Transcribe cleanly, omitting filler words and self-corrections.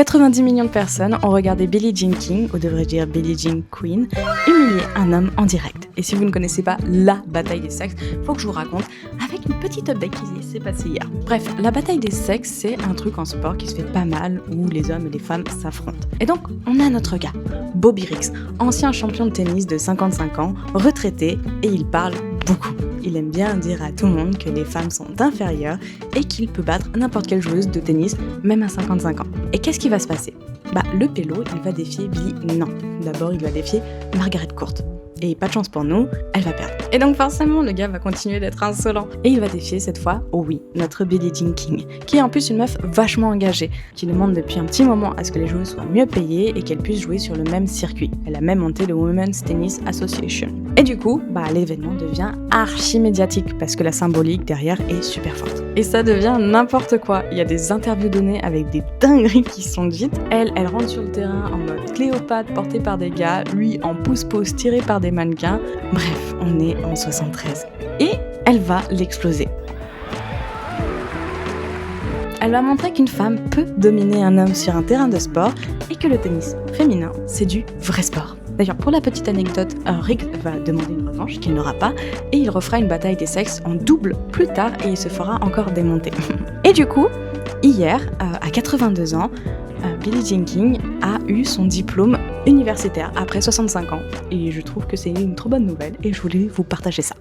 90 millions de personnes ont regardé Billie Jean King, ou devrais-je dire Billie Jean Queen, humilier un homme en direct. Et si vous ne connaissez pas la bataille des sexes, faut que je vous raconte avec une petite update qui s'est passée hier. Bref, la bataille des sexes, c'est un truc en sport qui se fait pas mal, où les hommes et les femmes s'affrontent. Et donc, on a notre gars, Bobby Riggs, ancien champion de tennis de 55 ans, retraité, et il parle beaucoup. Il aime bien dire à tout le monde que les femmes sont inférieures et qu'il peut battre n'importe quelle joueuse de tennis, même à 55 ans. Et qu'est-ce qui va se passer ? Le pélo, il va défier Billie. Non. D'abord, il va défier Margaret Court. Et pas de chance pour nous, elle va perdre. Et donc forcément, le gars va continuer d'être insolent. Et il va défier cette fois, oh oui, notre Billie Jean King, qui est en plus une meuf vachement engagée, qui demande depuis un petit moment à ce que les joueuses soient mieux payées et qu'elles puissent jouer sur le même circuit. Elle a même monté le Women's Tennis Association. Et du coup, l'événement devient archi médiatique parce que la symbolique derrière est super forte. Et ça devient n'importe quoi. Il y a des interviews données avec des dingueries qui sont dites. Elle rentre sur le terrain en mode Cléopâtre portée par des gars, lui en pouce-pouce tiré par des mannequins. Bref, on est en 73. Et elle va l'exploser. Elle va montrer qu'une femme peut dominer un homme sur un terrain de sport et que le tennis féminin, c'est du vrai sport. D'ailleurs, pour la petite anecdote, Riggs va demander une revanche qu'il n'aura pas et il refera une bataille des sexes en double plus tard et il se fera encore démonter. Et du coup, hier, à 82 ans, Billie Jean King a eu son diplôme universitaire après 65 ans et je trouve que c'est une trop bonne nouvelle et je voulais vous partager ça.